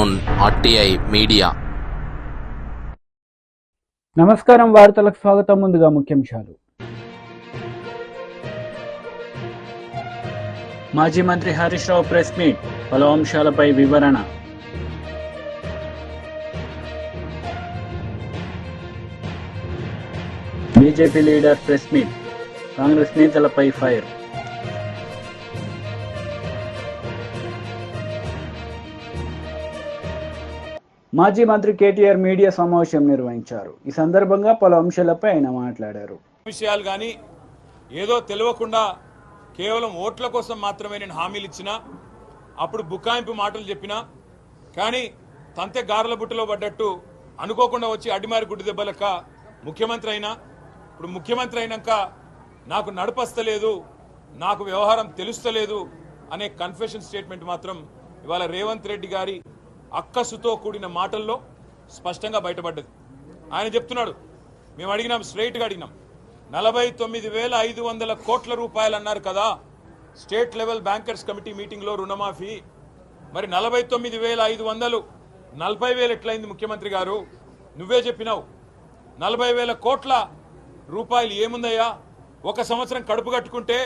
on RTI Media. నమస్కారం, వార్తలకు స్వాగతం. ముందుగా ముఖ్యాంశాలు. మాజీ మంత్రి హరీష్ రావు ప్రెస్ మీట్, పలు అంశాలపై వివరణ. BJP leader press meet, Congress నేతలపై ఫైర్. మాజీ మంత్రి కేటీఆర్ మీడియా సమావేశం నిర్వహించారు. ఈ సందర్భంగా పలు అంశాలపై ఆయన మాట్లాడారు. విషయాలు కానీ ఏదో తెలియకుండా కేవలం ఓట్ల కోసం మాత్రమే నేను హామీలు ఇచ్చినా, అప్పుడు బుకాయింపు మాటలు చెప్పినా, కానీ తంతె గారెల బుట్టలో పడ్డట్టు అనుకోకుండా వచ్చి అడిమారి గుడ్డి దెబ్బలక ముఖ్యమంత్రి అయినా. ఇప్పుడు ముఖ్యమంత్రి అయినాక నాకు నడపస్తలేదు, నాకు వ్యవహారం తెలుస్తలేదు అనే కన్ఫెషన్ స్టేట్మెంట్ మాత్రం ఇవాళ రేవంత్ రెడ్డి గారి అక్కసుతో కూడిన మాటల్లో స్పష్టంగా బయటపడ్డది. ఆయన చెప్తున్నాడు, మేము అడిగినాం, స్ట్రైట్గా అడిగినాం, 49,500 కోట్ల రూపాయలు అన్నారు కదా స్టేట్ లెవెల్ బ్యాంకర్స్ కమిటీ మీటింగ్లో రుణమాఫీ. మరి 49,500 40,000 ఎట్లయింది ముఖ్యమంత్రి గారు? నువ్వే చెప్పినావు 40,000 కోట్ల రూపాయలు ఏముందయ్యా, ఒక సంవత్సరం కడుపు కట్టుకుంటే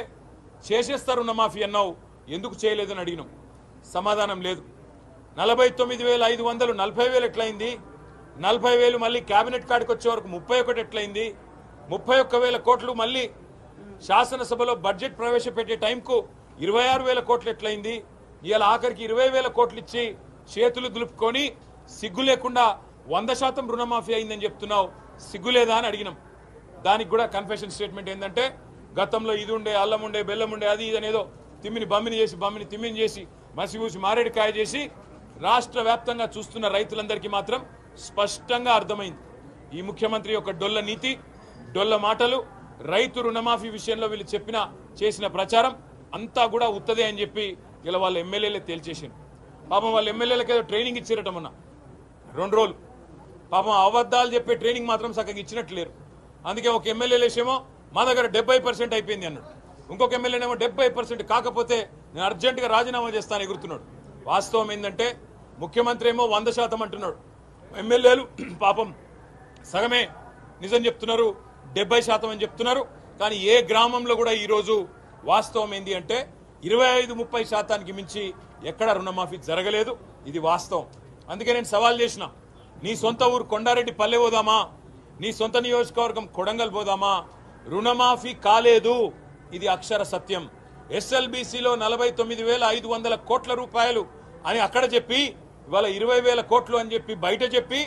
చేసేస్తారు రుణమాఫీ అన్నావు, ఎందుకు చేయలేదని అడిగినాం. సమాధానం లేదు. 49,500 40,000 ఎట్లయింది? 40,000 మళ్ళీ క్యాబినెట్ కాడికి వచ్చే వరకు 31 ఎట్లయింది? 31,000 కోట్లు మళ్ళీ శాసనసభలో బడ్జెట్ ప్రవేశపెట్టే టైంకు 26,000 కోట్లు ఎట్లయింది? ఇవాళ ఆఖరికి 20,000 కోట్లు ఇచ్చి చేతులు దులుపుకొని సిగ్గు లేకుండా 100% రుణమాఫీ అయిందని చెప్తున్నావు, సిగ్గులేదా అని అడిగినాం. దానికి కూడా కన్ఫెషన్ స్టేట్మెంట్ ఏంటంటే, గతంలో ఇది ఉండే, అల్లం ఉండే, బెల్లం ఉండే, అది ఇది అనేదో తిమ్మిని బమ్మిని చేసి, బమ్మిని తిమ్మిని చేసి, మసిగూసి మారేడుకాయ చేసి రాష్ట్ర వ్యాప్తంగా చూస్తున్న రైతులందరికీ మాత్రం స్పష్టంగా అర్థమైంది ఈ ముఖ్యమంత్రి యొక్క డొల్ల నీతి, డొల్ల మాటలు. రైతు రుణమాఫీ విషయంలో వీళ్ళు చేసిన ప్రచారం అంతా కూడా ఉత్తదే అని చెప్పి ఇలా వాళ్ళ ఎమ్మెల్యేలే తేల్చేసారు. పాపం వాళ్ళ ఎమ్మెల్యేలకు ఏదో ట్రైనింగ్ ఇచ్చారట మొన్న 2 రోజులు. పాపం అబద్ధాలు చెప్పే ట్రైనింగ్ మాత్రం చక్కగా ఇచ్చినట్లు లేరు. అందుకే ఒక ఎమ్మెల్యేలేసేమో మా దగ్గర 70% అయిపోయింది అన్నాడు, ఇంకొక ఎమ్మెల్యేనేమో 70% కాకపోతే నేను అర్జెంటుగా రాజీనామా చేస్తాను ఎగురుతున్నాడు. వాస్తవం ఏంటంటే ముఖ్యమంత్రి ఏమో 100% అంటున్నాడు, ఎమ్మెల్యేలు పాపం సగమే నిజం చెప్తున్నారు, 70% అని చెప్తున్నారు. కానీ ఏ గ్రామంలో కూడా ఈరోజు వాస్తవం ఏంది అంటే 25-30% మించి ఎక్కడ రుణమాఫీ జరగలేదు. ఇది వాస్తవం. అందుకే నేను సవాల్ చేసిన, నీ సొంత ఊరు కొండారెడ్డి పల్లె పోదామా, నీ సొంత నియోజకవర్గం కొడంగల్ పోదామా, రుణమాఫీ కాలేదు, ఇది అక్షర సత్యం. ఎస్ఎల్బీసీలో 49,500 కోట్ల రూపాయలు అని అక్కడ చెప్పి ఇవాళ 20,000 కోట్లు అని చెప్పి బయట చెప్పి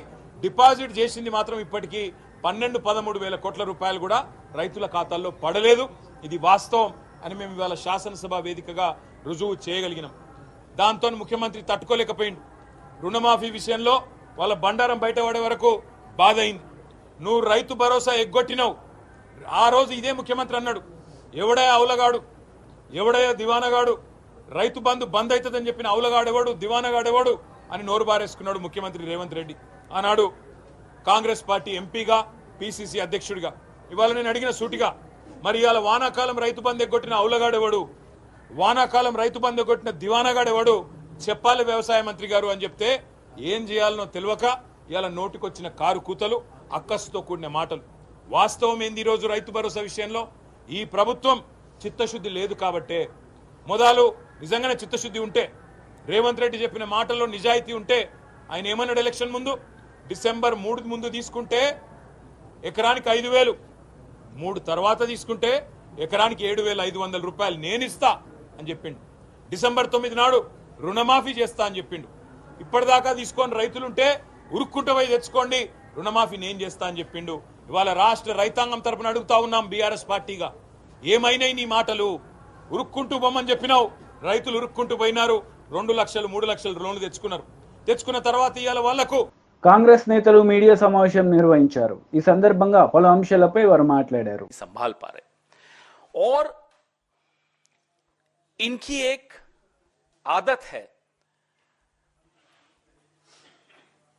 డిపాజిట్ చేసింది మాత్రం ఇప్పటికీ 12-13,000 కోట్ల రూపాయలు కూడా రైతుల ఖాతాల్లో పడలేదు. ఇది వాస్తవం అని మేము ఇవాళ శాసనసభ వేదికగా రుజువు చేయగలిగినాం. దాంతో ముఖ్యమంత్రి తట్టుకోలేకపోయింది. రుణమాఫీ విషయంలో వాళ్ళ బండారం బయట పడే వరకు బాధ అయింది. నువ్వు రైతు భరోసా ఎగ్గొట్టినావు. ఆ రోజు ఇదే ముఖ్యమంత్రి అన్నాడు, ఎవడే అవులగాడు, ఎవడే దివానగాడు, రైతు బంధు బంద్ అవుతుందని చెప్పిన అవులగాడెవడు, దివానగాడెవడు అని నోరు బారేసుకున్నాడు ముఖ్యమంత్రి రేవంత్ రెడ్డి. ఆనాడు కాంగ్రెస్ పార్టీ ఎంపీగా, పిసిసి అధ్యక్షుడిగా. ఇవాళ నేను అడిగిన సూటిగా, మరి ఇవాళ వానాకాలం రైతు బంధు ఎగ్గొట్టిన అవులగాడెవడు, వానాకాలం రైతు బంధు ఎగ్గొట్టిన దివానగాడెవడు చెప్పాలి వ్యవసాయ మంత్రి గారు అని చెప్తే ఏం చేయాలనో తెలియక ఇవాళ నోటికొచ్చిన కారు కూతలు, అక్కసుతో కూడిన మాటలు. వాస్తవం ఏంది? ఈరోజు రైతు భరోసా విషయంలో ఈ ప్రభుత్వం చిత్తశుద్ధి లేదు కాబట్టే. మొదలు నిజంగానే చిత్తశుద్ధి ఉంటే, రేవంత్ రెడ్డి చెప్పిన మాటల్లో నిజాయితీ ఉంటే, ఆయన ఏమన్నాడు ఎలక్షన్ ముందు, డిసెంబర్ 3 ముందు తీసుకుంటే ఎకరానికి 5,000, 3 తర్వాత తీసుకుంటే ఎకరానికి 7,500 రూపాయలు నేను ఇస్తా అని చెప్పిండు. డిసెంబర్ 9 నాడు రుణమాఫీ చేస్తా అని చెప్పిండు. ఇప్పటిదాకా తీసుకొని రైతులుంటే ఉరుక్కుంటూ పోయి తెచ్చుకోండి, రుణమాఫీ నేను చేస్తా అని చెప్పిండు. ఇవాళ రాష్ట్ర రైతాంగం తరపున అడుగుతా ఉన్నాం బీఆర్ఎస్ పార్టీగా, ఏమైనాయి నీ మాటలు? ఉరుక్కుంటూ బొమ్మని చెప్పినావు, రైతులు ఉరుక్కుంటూ పోయినారు, 2 లక్షలు 3 లక్షలు లోన్లు తెచ్చుకున్న తర్వాత ఇవాళ వాళ్లకు. కాంగ్రెస్ నేతలు మీడియా సమావేశం నిర్వహించారు. ఈ సందర్భంగా పలు అంశాలపై వారు మాట్లాడారు. संभाल पा रहे और इनकी एक आदत है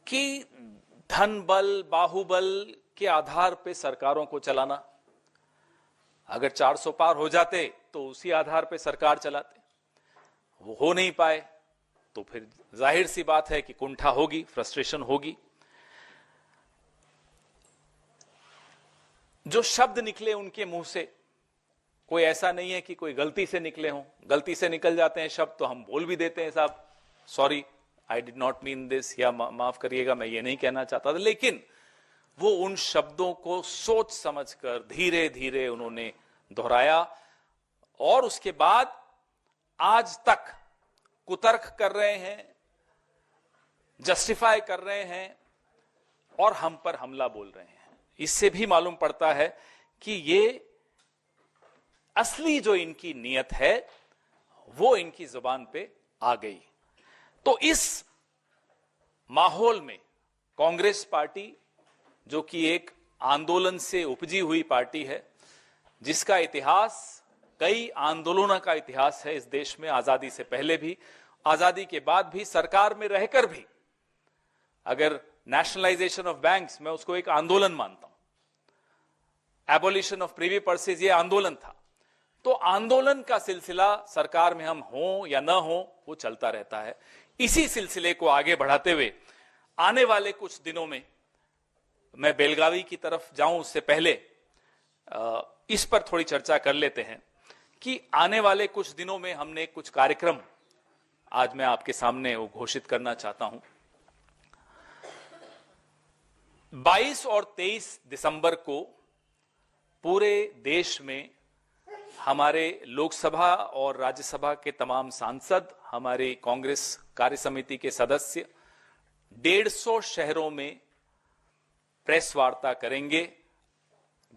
कि धन बल, बाहुबल के आधार पे सरकारों को चलाना। अगर 400 पार हो जाते तो उसी आधार पे सरकार चलाते, वो हो नहीं पाए तो फिर जाहिर सी बात है कि कुंठा होगी, फ्रस्ट्रेशन होगी। जो शब्द निकले उनके मुंह से, कोई ऐसा नहीं है कि कोई गलती से निकले हों। गलती से निकल जाते हैं शब्द तो हम बोल भी देते हैं, साहब sorry I did not mean this, या माफ करिएगा मैं ये नहीं कहना चाहता था। लेकिन वो उन शब्दों को सोच समझकर धीरे धीरे उन्होंने दोहराया और उसके बाद आज तक कुतर्क कर रहे हैं, जस्टिफाई कर रहे हैं और हम पर हमला बोल रहे हैं। इससे भी मालूम पड़ता है कि ये असली जो इनकी नीयत है वो इनकी जुबान पे आ गई। तो इस माहौल में कांग्रेस पार्टी, जो कि एक आंदोलन से उपजी हुई पार्टी है, जिसका इतिहास कई आंदोलनों का इतिहास है इस देश में, आजादी से पहले भी, आजादी के बाद भी, सरकार में रहकर भी। अगर नेशनलाइजेशन ऑफ बैंक्स, मैं उसको एक आंदोलन मानता हूं, एबोलिशन ऑफ प्रीवी पर्सेज ये आंदोलन था। तो आंदोलन का सिलसिला सरकार में हम हों या ना हो वो चलता रहता है। इसी सिलसिले को आगे बढ़ाते हुए आने वाले कुछ दिनों में, मैं बेलगावी की तरफ जाऊं उससे पहले इस पर थोड़ी चर्चा कर लेते हैं कि आने वाले कुछ दिनों में हमने कुछ कार्यक्रम आज मैं आपके सामने वो घोषित करना चाहता हूं। 22 और 23 दिसंबर को पूरे देश में हमारे लोकसभा और राज्यसभा के तमाम सांसद, हमारी कांग्रेस कार्य समिति के सदस्य 150 शहरों में प्रेस वार्ता करेंगे।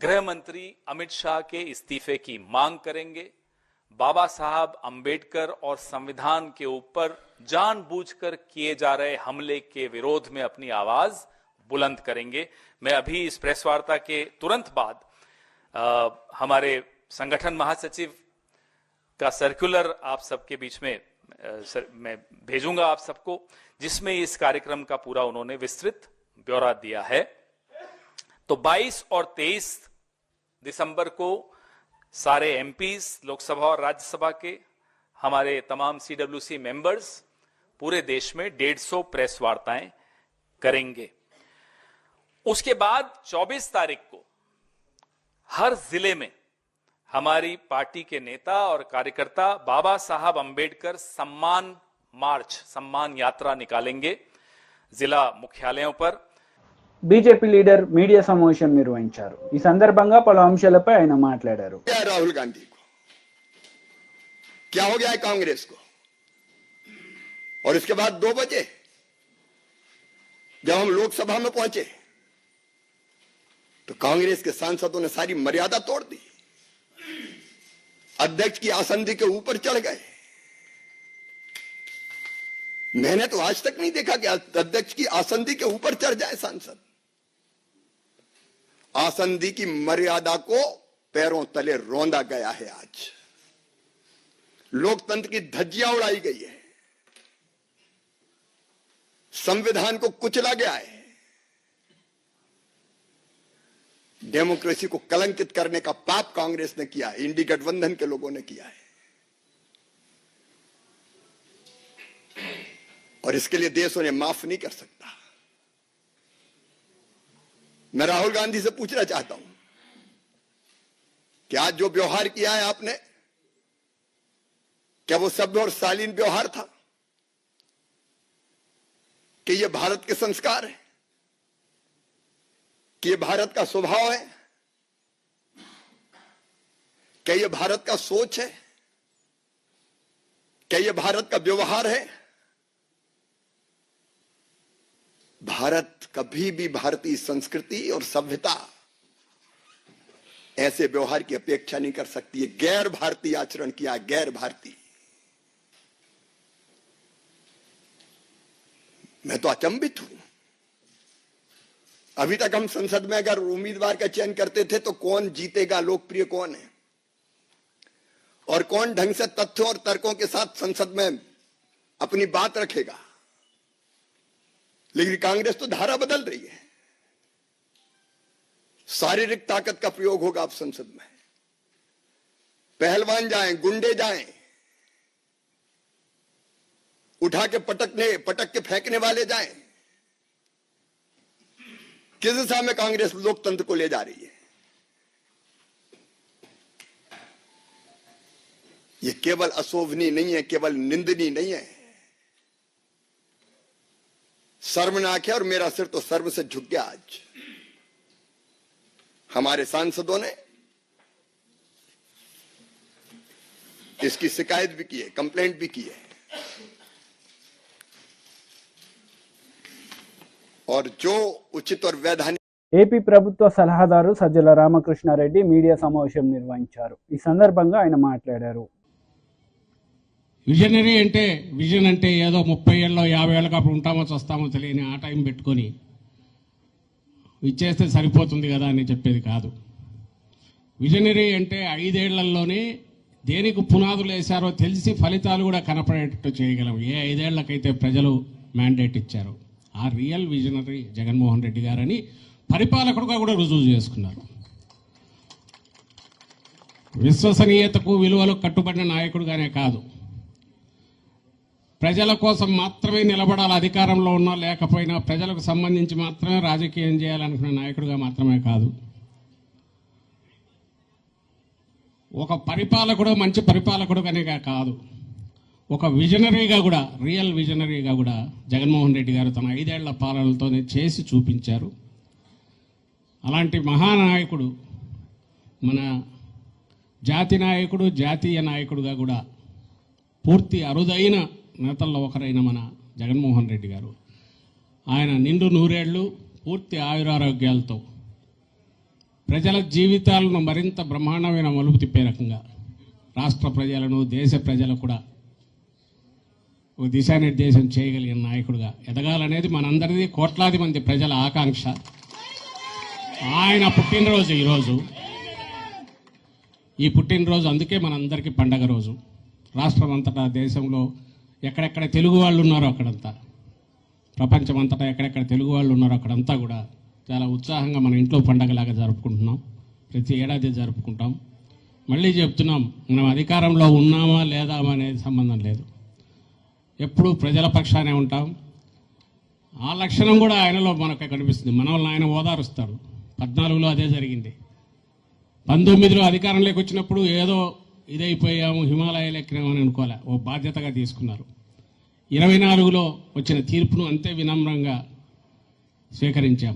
गृह मंत्री अमित शाह के इस्तीफे की मांग करेंगे। बाबा साहब अंबेडकर और संविधान के ऊपर जानबूझकर किए जा रहे हमले के विरोध में अपनी आवाज बुलंद करेंगे। मैं अभी इस प्रेस वार्ता के तुरंत बाद हमारे संगठन महासचिव का सर्कुलर आप सबके बीच में मैं भेजूंगा आप सबको, जिसमें इस कार्यक्रम का पूरा उन्होंने विस्तृत ब्यौरा दिया है। तो 22 और 23 दिसंबर को सारे एमपीज, लोकसभा और राज्यसभा के, हमारे तमाम सीडब्ल्यूसी मेंबर्स पूरे देश में 150 प्रेस वार्ताएं करेंगे। उसके बाद 24 तारीख को हर जिले में हमारी पार्टी के नेता और कार्यकर्ता बाबा साहब अंबेडकर सम्मान मार्च, सम्मान यात्रा निकालेंगे जिला मुख्यालयों पर। బీజేపీ లీడర్ మీడియా సమావేశం నిర్వహించారు। ఈ సందర్భంగా పలు అంశాలపై ఆయన మాట్లాడారు। राहुल गांधी को क्या हो गया है कांग्रेस को? और इसके बाद 2 बजे जब हम लोकसभा में पहुंचे तो कांग्रेस के सांसदों ने सारी मर्यादा तोड़ दी, अध्यक्ष की आसंदी के ऊपर चढ़ गए। मैंने तो आज तक नहीं देखा कि अध्यक्ष की आसंदी के ऊपर चढ़ जाए सांसद। आसंदी की मर्यादा को पैरों तले रौंदा गया है। आज लोकतंत्र की धज्जियां उड़ाई गई है, संविधान को कुचला गया है, डेमोक्रेसी को कलंकित करने का पाप कांग्रेस ने किया है, इंडी गठबंधन के लोगों ने किया है। और इसके लिए देश उन्हें माफ नहीं कर सकता। मैं राहुल गांधी से पूछना चाहता हूं कि आज जो व्यवहार किया है आपने, क्या वो सभ्य और शालीन व्यवहार था? कि ये भारत के संस्कार है? कि ये भारत का स्वभाव है? क्या ये भारत का सोच है? क्या ये भारत का व्यवहार है? भारत कभी भी भारतीय संस्कृति और सभ्यता ऐसे व्यवहार की अपेक्षा नहीं कर सकती है। गैर भारतीय आचरण किया, गैर भारतीय। मैं तो अचंभित हूं। अभी तक हम संसद में अगर उम्मीदवार का चयन करते थे तो कौन जीतेगा, लोकप्रिय कौन है और कौन ढंग से तथ्यों और तर्कों के साथ संसद में अपनी बात रखेगा। लेकिन कांग्रेस तो धारा बदल रही है। शारीरिक ताकत का प्रयोग होगा अब संसद में। पहलवान जाएं, गुंडे जाएं, उठा के पटक के फेंकने वाले जाएं? किस दिशा में कांग्रेस लोकतंत्र को ले जा रही है? ये केवल अशोभनीय नहीं है, केवल निंदनीय नहीं है, शर्मनाक है। और मेरा सिर तो शर्म से झुक गया। आज हमारे सांसदों ने इसकी शिकायत भी की है, कंप्लेंट भी की है, और जो उचित और वैधानिक ఏపీ ప్రభుత్వ సలహాదారు సజ్జల రామకృష్ణారెడ్డి మీడియా సమావేశం నిర్వహించారు. ఈ సందర్భంగా ఆయన మాట్లాడారు. విజనరీ అంటే విజన్ అంటే ఏదో 30 ఏళ్ళలో 50 ఏళ్ళకి అప్పుడు ఉంటామో చస్తామో తెలియని ఆ టైం పెట్టుకొని ఇచ్చేస్తే సరిపోతుంది కదా అని చెప్పేది కాదు. విజనరీ అంటే 5 ఏళ్లలోనే దేనికి పునాదులు వేశారో తెలిసి ఫలితాలు కూడా కనపడేటట్టు చేయగలం. ఏ 5 ఏళ్లకైతే ప్రజలు మ్యాండేట్ ఇచ్చారో ఆ రియల్ విజనరీ జగన్మోహన్ రెడ్డి గారని పరిపాలకుడుగా కూడా రుజువు చేసుకున్నారు. విశ్వసనీయతకు విలువలకు కట్టుబడిన నాయకుడుగానే కాదు, ప్రజల కోసం మాత్రమే నిలబడాలి, అధికారంలో ఉన్నా లేకపోయినా ప్రజలకు సంబంధించి మాత్రమే రాజకీయం చేయాలనుకునే నాయకుడిగా మాత్రమే కాదు, ఒక పరిపాలకుడు మంచి పరిపాలకుడుగానే కాదు, ఒక విజనరీగా కూడా రియల్ విజనరీగా కూడా జగన్మోహన్ రెడ్డి గారు తన 5 ఏళ్ల పాలనతోనే చేసి చూపించారు. అలాంటి మహానాయకుడు, మన జాతి నాయకుడు, జాతీయ నాయకుడుగా కూడా పూర్తి అరుదైన నేతల్లో ఒకరైన మన జగన్మోహన్ రెడ్డి గారు ఆయన నిండు 100 ఏళ్ళు పూర్తి ఆయురారోగ్యాలతో ప్రజల జీవితాలను మరింత బ్రహ్మాండమైన మలుపు తిప్పే రకంగా రాష్ట్ర ప్రజలను, దేశ ప్రజలకు కూడా ఒక దిశానిర్దేశం చేయగలిగిన నాయకుడిగా ఎదగాలనేది మనందరిది, కోట్లాది మంది ప్రజల ఆకాంక్ష. ఆయన పుట్టినరోజు ఈరోజు. ఈ పుట్టినరోజు అందుకే మనందరికీ పండగ రోజు. రాష్ట్రం అంతటా, దేశంలో ఎక్కడెక్కడ తెలుగు వాళ్ళు ఉన్నారో అక్కడంతా, ప్రపంచం అంతటా ఎక్కడెక్కడ తెలుగు వాళ్ళు ఉన్నారో అక్కడంతా కూడా చాలా ఉత్సాహంగా మన ఇంట్లో పండగలాగా జరుపుకుంటున్నాం. ప్రతి ఏడాది జరుపుకుంటాం. మళ్ళీ చెప్తున్నాం, మనం అధికారంలో ఉన్నామా లేదా అనేది సంబంధం లేదు, ఎప్పుడూ ప్రజల పక్షానే ఉంటాం. ఆ లక్షణం కూడా ఆయనలో మనకు కనిపిస్తుంది. మనల్ని ఆయన ఓదారుస్తాడు. 14లో అదే జరిగింది. 19లో అధికారంలోకి వచ్చినప్పుడు ఏదో ఇదైపోయాము, హిమాలయాలు ఎక్కినామని అనుకోలే, ఓ బాధ్యతగా తీసుకున్నారు. 24లో వచ్చిన తీర్పును అంతే వినమ్రంగా స్వీకరించాం.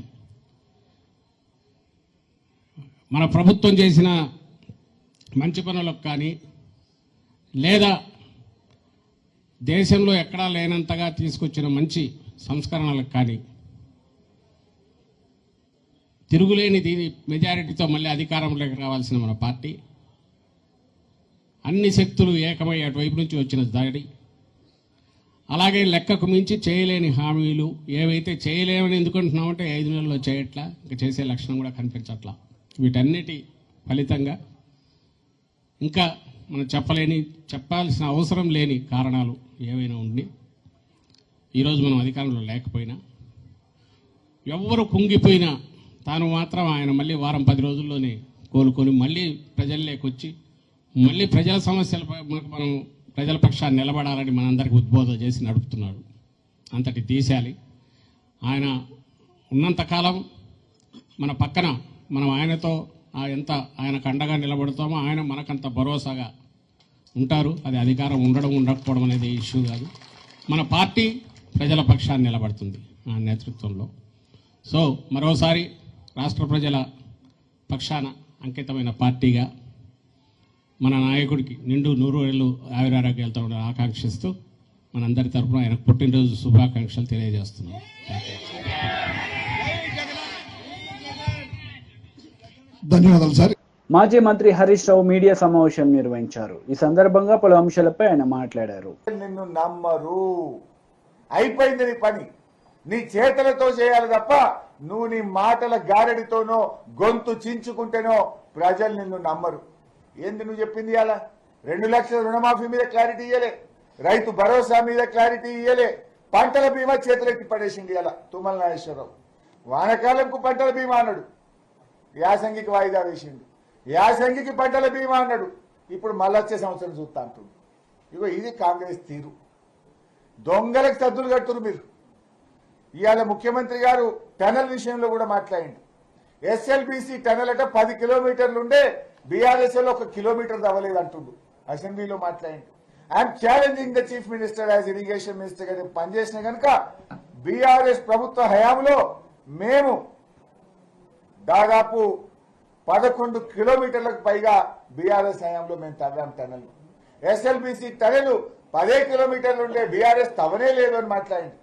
మన ప్రభుత్వం చేసిన మంచి పనులకు కానీ, లేదా దేశంలో ఎక్కడా లేనంతగా తీసుకొచ్చిన మంచి సంస్కరణలకు కానీ తిరుగులేని దీని మెజారిటీతో మళ్ళీ అధికారంలోకి రావాల్సిన మన పార్టీ, అన్ని శక్తులు ఏకమై అటువైపు నుంచి వచ్చిన దాడి, అలాగే లెక్కకు మించి చేయలేని హామీలు, ఏవైతే చేయలేమని ఎందుకంటున్నామంటే 5 నెలల్లో చేయట్లా, ఇంకా చేసే లక్షణం కూడా కనిపించట్లా. వీటన్నిటి ఫలితంగా ఇంకా మనం చెప్పాల్సిన అవసరం లేని కారణాలు ఏవైనా ఉండి ఈరోజు మనం అధికారంలో లేకపోయినా, ఎవరు కుంగిపోయినా తాను మాత్రం ఆయన మళ్ళీ వారం 10 రోజుల్లోనే కోలుకొని మళ్ళీ ప్రజల్లోకి వచ్చి మళ్ళీ ప్రజల సమస్యలపై మనం ప్రజల పక్షాన్ని నిలబడాలని మనందరికీ ఉద్బోధన చేసి నడుపుతున్నాడు. అంతటి తీశాలి. ఆయన ఉన్నంతకాలం మన పక్కన, మనం ఆయనతో ఎంత ఆయనకు అండగా నిలబడతామో ఆయన మనకంత భరోసాగా ఉంటారు. అది అధికారం ఉండడం ఉండకపోవడం అనేది ఇష్యూ కాదు. మన పార్టీ ప్రజల పక్షాన్ని నిలబడుతుంది ఆ నేతృత్వంలో. సో మరోసారి రాష్ట్ర ప్రజల పక్షాన అంకితమైన పార్టీగా మన నాయకుడికి నిండు 100 ఏళ్ళు ఆయురారోగ్యాలతో ఆకాంక్షిస్తూ మనందరి తరఫున ఆయనకు పుట్టినరోజు శుభాకాంక్షలు తెలియజేస్తున్నాం. ధన్యవాదాలు సార్. మాజీ మంత్రి హరీష్ రావు మీడియా సమావేశం నిర్వహించారు. ఈ సందర్భంగా పలు అంశాలపై ఆయన మాట్లాడారు. నిన్ను నమ్మరు, అయిపోయింది నీ పని, నీ చేతలతో చేయాలి తప్ప నువ్వు నీ మాటల గారడితోనో గొంతు చించుకుంటేనో ప్రజలు నిన్ను నమ్మరు. ఏంది నువ్వు చెప్పింది? అలా 2 లక్షల రుణమాఫీ మీద క్లారిటీ ఇయ్యలే, రైతు భరోసా మీద క్లారిటీ ఇయ్యలే, పంటల బీమా చేతులెత్తి పడేసింది అలా తుమ్మల నాగేశ్వరరావు. వానకాలంకు పంటల బీమా అన్నాడు, యాసంగికి వాయిదా వేసిండు. యాసంగికి పంటల బీమా అన్నాడు, ఇప్పుడు మళ్ళొచ్చే సంవత్సరం చూస్తా అంటుండు. ఇగో ఇది కాంగ్రెస్ తీరు. దొంగలకు సద్దులు కడుతున్నారు మీరు. ఇవాళ ముఖ్యమంత్రి గారు టనల్ విషయంలో కూడా మాట్లాడండి. ఎస్ఎల్బిసి టనల్ అంటే 10 కిలోమీటర్లు ఉండే బీఆర్ఎస్ లో 1 కిలోమీటర్ అవ్వలేదు అంటుండు. అసెంబ్లీలో మాట్లాడండి. I'm challenging the chief minister as irrigation minister గారు పనిచేసిన కనుక బీఆర్ఎస్ ప్రభుత్వ హయాంలో మేము దాదాపు 11 కిలోమీటర్లకు పైగా బీఆర్ఎస్ హయాంలో మేము తవ్వాం టనల్. ఎస్ఎల్బిసి టనల్ 10 కిలోమీటర్లు ఉండే బీఆర్ఎస్ తవ్వనే లేదు అని మాట్లాడండి.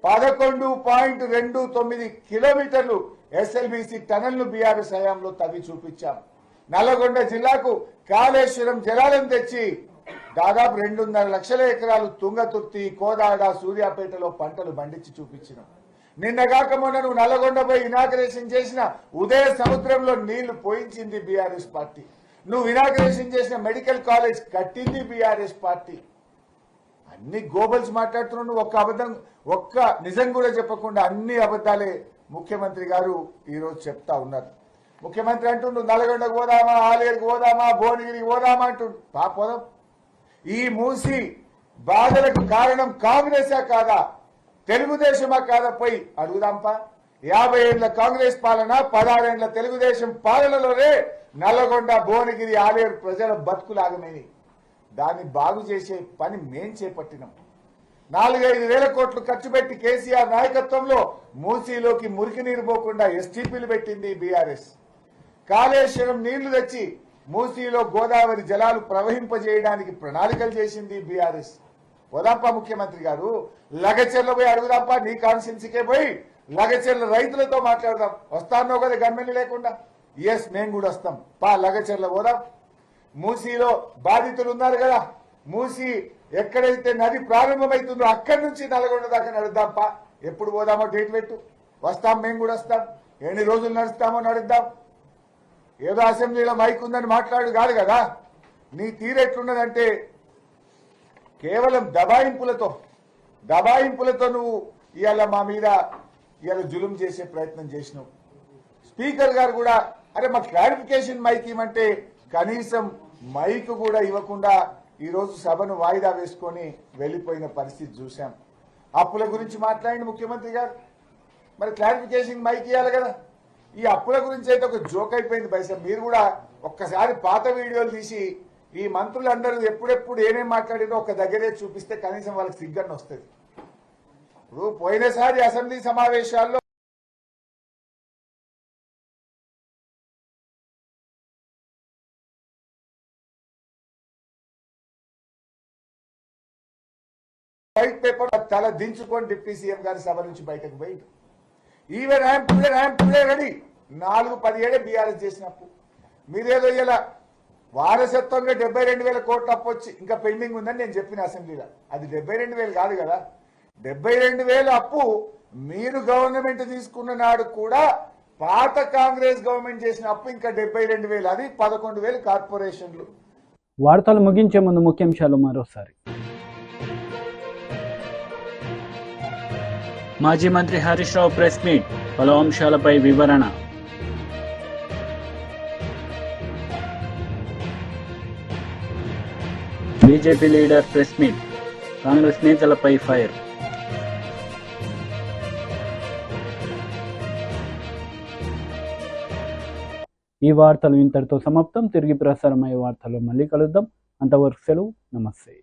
11.29 కిలోమీటర్లు ఎస్ఎల్బిసి టనల్ ను బీఆర్ఎస్ హయాంలో తవ్వి చూపించాం. నల్లగొండ జిల్లాకు కాళేశ్వరం జలాలను తెచ్చి దాదాపు 2.5 లక్షల ఎకరాలు తుంగతుర్తి, కోదాడ, సూర్యాపేటలో పంటలు పండించి చూపించినాం. నిన్నగాక మొన్న నువ్వు నల్లగొండ పోయి ఇనాగ్రేషన్ చేసిన ఉదయ సముద్రంలో నీళ్లు పోయించింది బీఆర్ఎస్ పార్టీ. నువ్వు ఇనాగ్రేషన్ చేసిన మెడికల్ కాలేజ్ కట్టింది బీఆర్ఎస్ పార్టీ. అన్ని గోబల్స్ మాట్లాడుతున్నావు. నువ్వు ఒక్క అబద్ధం, ఒక్క నిజం కూడా చెప్పకుండా అన్ని అబద్ధాలే ముఖ్యమంత్రి గారు ఈరోజు చెప్తా ఉన్నారు. ముఖ్యమంత్రి అంటుండు నల్గొండకు పోదామా, ఆలేరుకు పోదామా, భువనగిరికి పోదామా అంటుండు. పోదాం. ఈ మూసి బాధలకు కారణం కాంగ్రెసా కాదా, తెలుగుదేశమా కాదా పోయి అడుగుదాంపా. 50 ఏళ్ల కాంగ్రెస్ పాలన, 16 ఏళ్ల తెలుగుదేశం పాలనలోనే నల్లగొండ, భువనగిరి, ఆలేరు ప్రజల బతుకులాగమేని దాన్ని బాగు చేసే పని మేం చేపట్టినాం. 4-5 వేల కోట్లు ఖర్చు పెట్టి కేసీఆర్ నాయకత్వంలో మూసీలోకి మురికి నీరు పోకుండా ఎస్టీపీలు పెట్టింది బీఆర్ఎస్. కాళేశ్వరం నీళ్లు తెచ్చి మూసీలో గోదావరి జలాలు ప్రవహింపజేయడానికి ప్రణాళికలు చేసింది బీఆర్ఎస్. పోదాంపా ముఖ్యమంత్రి గారు, లగచెర్ల పోయి అడుగుదాంపా. నీ కాన్స్టిట్యున్సీకే పోయి లగచెర్ల రైతులతో మాట్లాడదాం. వస్తానో కదా గన్మెన్ లేకుండా. ఎస్, మేము కూడా వస్తాం. లగచెర్ల పోదాం. మూసీలో బాధితులు ఉన్నారు కదా, మూసీ ఎక్కడైతే నది ప్రారంభమవుతుందో అక్కడి నుంచి నల్గొండ దాకా నడుద్దాంపా. ఎప్పుడు పోదామో డేట్ పెట్టు. వస్తాం, మేము కూడా వస్తాం. ఎన్ని రోజులు నడుస్తామో నడుద్దాం. ఏదో అసెంబ్లీలో మైక్ ఉందని మాట్లాడు కాదు కదా. నీ తీరెట్లున్నదంటే కేవలం దబాయింపులతో నువ్వు ఇవాళ మా మీద ఇవాళ జులుం చేసే ప్రయత్నం చేసినావు. స్పీకర్ గారు కూడా అరే మా క్లారిఫికేషన్ మైక్ ఇవ్వమంటే కనీసం మైక్ కూడా ఇవ్వకుండా ఈరోజు సభను వాయిదా వేసుకొని వెళ్లిపోయిన పరిస్థితి చూశాం. అప్పుల గురించి మాట్లాడింది ముఖ్యమంత్రి గారు. మరి క్లారిఫికేషన్ మైక్ ఇవ్వాలి కదా. ఈ అప్పుల గురించి అయితే ఒక జోక్ అయిపోయింది బైసా. మీరు కూడా ఒక్కసారి పాత వీడియోలు తీసి ఈ మంత్రులందరూ ఎప్పుడెప్పుడు ఏమేమి మాట్లాడినో ఒక దగ్గరే చూపిస్తే కనీసం వాళ్ళకి సిగ్గన్న వస్తుంది. ఇప్పుడు పోయినసారి అసెంబ్లీ సమావేశాల్లో వైట్ పేపర్ తల దించుకొని డిప్యూటీ సీఎం గారి సభ నుంచి బయటకు పోయి even I'm today ready 4-17 BRS చేసినప్పుడు మీరేదో ఇలా వారసత్వంగా 72,000 కోట్ల అప్పు వచ్చి ఇంకా పెండింగ్ ఉందని నేను చెప్పిన అసెంబ్లీలో. అది 72,000 కాదు కదా. 72,000 అప్పు మీరు గవర్నమెంట్ తీసుకున్న నాడు కూడా పాత కాంగ్రెస్ గవర్నమెంట్ చేసిన అప్పు ఇంకా 72,000. అది 11,000 కార్పొరేషన్లు. వార్తలు ముగించే ముందు ముఖ్యాంశాలు మరోసారి. మాజీ మంత్రి హరీష్ రావు ప్రెస్ మీట్, పలు అంశాలపై వివరణ. BJP leader press meet, Congress నేతలపై ఫైర్. ఈ వార్తలు ఇంతటితో సమాప్తం. తిరిగి ప్రసారమయ్యే వార్తలు మళ్ళీ కలుద్దాం. అంతవరకు సెలవు. నమస్తే.